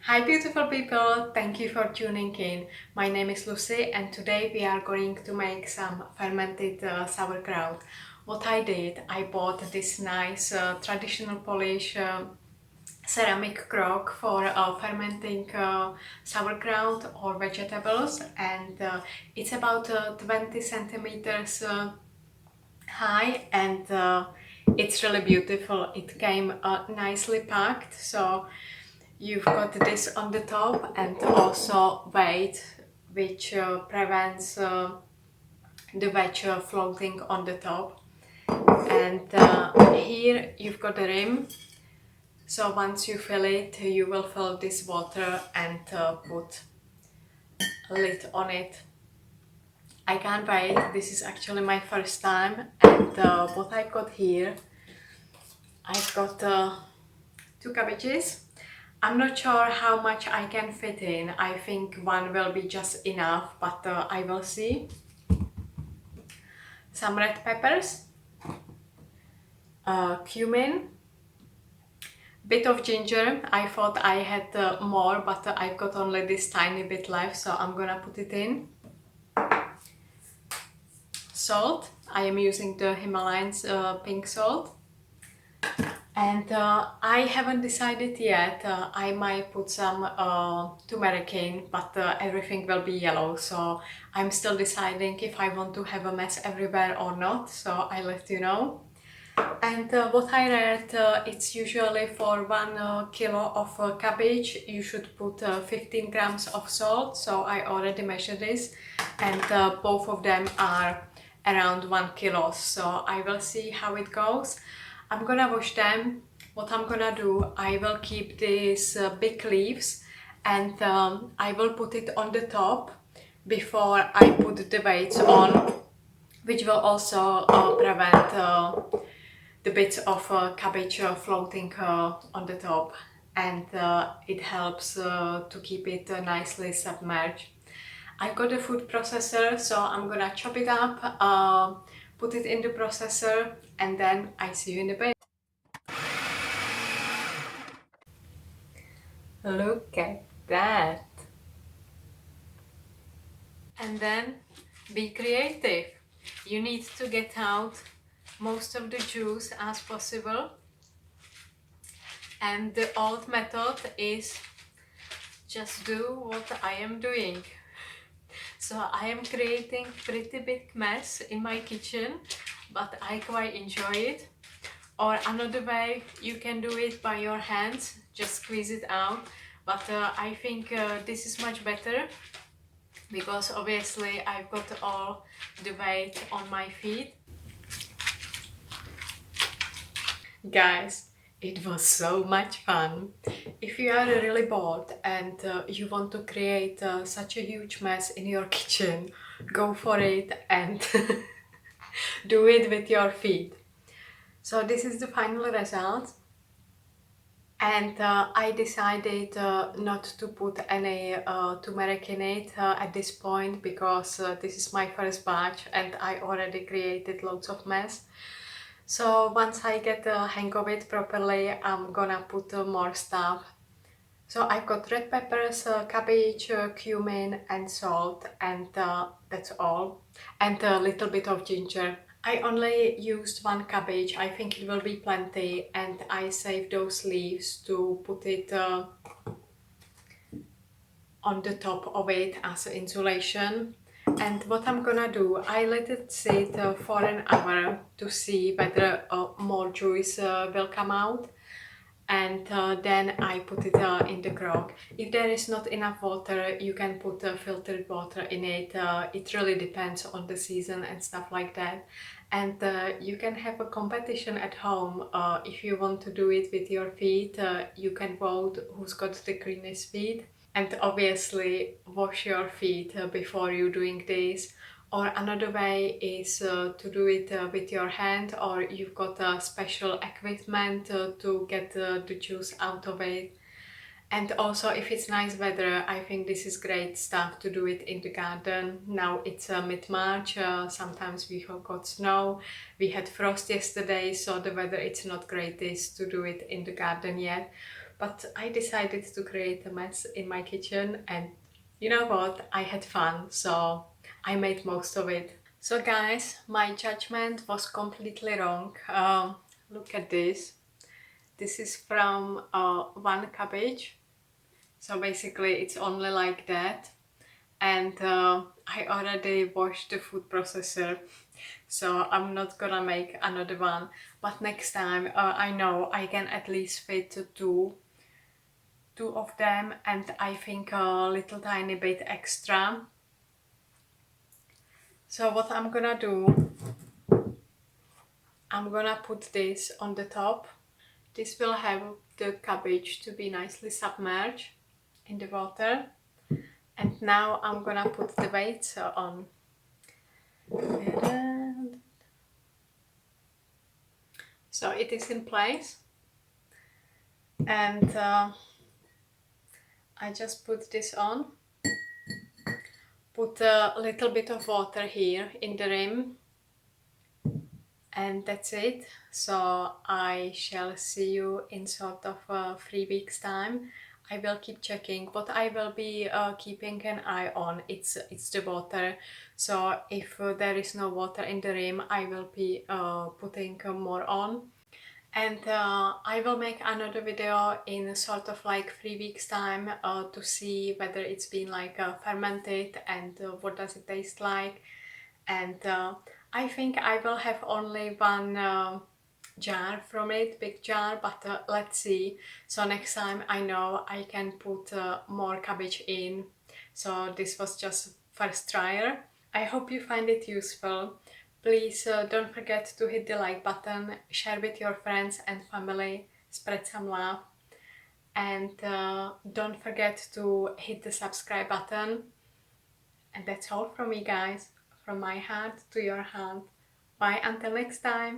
Hi beautiful people, thank you for tuning in. My name is Lucy and today we are going to make some fermented sauerkraut. What I did, I bought this nice traditional Polish ceramic crock for fermenting sauerkraut or vegetables, and it's about 20 centimeters high, and it's really beautiful. It came nicely packed, so you've got this on the top and also weight, which prevents the veg floating on the top. And here you've got the rim, so once you fill it, you will fill this water and put a lid on it. I can't wait, this is actually my first time, and what I've got here, I've got 2 cabbages. I'm not sure how much I can fit in. I think one will be just enough, but I will see. Some red peppers, cumin, bit of ginger. I thought I had more, but I've got only this tiny bit left, so I'm gonna put it in. Salt. I am using the Himalayan's pink salt. And I haven't decided yet. I might put some turmeric in, but everything will be yellow, so I'm still deciding if I want to have a mess everywhere or not, so I'll let you know. And what I read, it's usually for 1 kilo of cabbage you should put 15 grams of salt, so I already measured this, and both of them are around 1 kilo, so I will see how it goes. I'm gonna wash them. What I'm gonna do, I will keep these big leaves, and I will put it on the top before I put the weights on, which will also prevent the bits of cabbage floating on the top, and it helps to keep it nicely submerged. I've got a food processor, so I'm gonna chop it up, put it in the processor, and then I see you in a bit. Look at that! And then be creative. You need to get out most of the juice as possible, and the old method is just do what I am doing. So I am creating pretty big mess in my kitchen, but I quite enjoy it. Or another way, you can do it by your hands, just squeeze it out. But I think this is much better, because obviously I've got all the weight on my feet. Guys, it was so much fun. If you are really bored and you want to create such a huge mess in your kitchen, go for it and do it with your feet. So this is the final result, and I decided not to put any turmeric in it at this point, because this is my first batch and I already created loads of mess. So once I get the hang of it properly, I'm gonna put more stuff. So I've got red peppers, cabbage, cumin and salt, and that's all. And a little bit of ginger. I only used 1 cabbage, I think it will be plenty, and I saved those leaves to put it on the top of it as insulation. And what I'm gonna do, I let it sit for an hour to see whether more juice will come out, and then I put it in the crock. If there is not enough water, you can put filtered water in it. It really depends on the season and stuff like that. And you can have a competition at home. If you want to do it with your feet, you can vote who's got the cleanest feet. And obviously wash your feet before you doing this. Or another way is to do it with your hand, or you've got a special equipment to get the juice out of it. And also, if it's nice weather, I think this is great stuff to do it in the garden. Now it's mid-March, sometimes we have got snow, we had frost yesterday, so the weather it's not greatest to do it in the garden yet. but I decided to create a mess in my kitchen, and you know what, I had fun, so I made most of it. So guys, my judgment was completely wrong. Look at this. This is from one cabbage. So basically it's only like that. And I already washed the food processor, so I'm not gonna make another one. But next time I know I can at least fit two of them, and I think a little tiny bit extra. So what I'm gonna do, I'm gonna put this on the top. This will have the cabbage to be nicely submerged in the water. And now I'm gonna put the weights on. So it is in place, and I just put this on. Put a little bit of water here in the rim, and that's it. So I shall see you in sort of 3 weeks time. I will keep checking. What I will be keeping an eye on, it's the water. So if there is no water in the rim, I will be putting more on. And I will make another video in sort of like 3 weeks time to see whether it's been like fermented and what does it taste like. And I think I will have only one jar from it, big jar, but let's see. So next time I know I can put more cabbage in. So this was just first trial. I hope you find it useful. Please don't forget to hit the like button, share with your friends and family, spread some love, and don't forget to hit the subscribe button. And that's all from me, guys, from my heart to your heart. Bye until next time.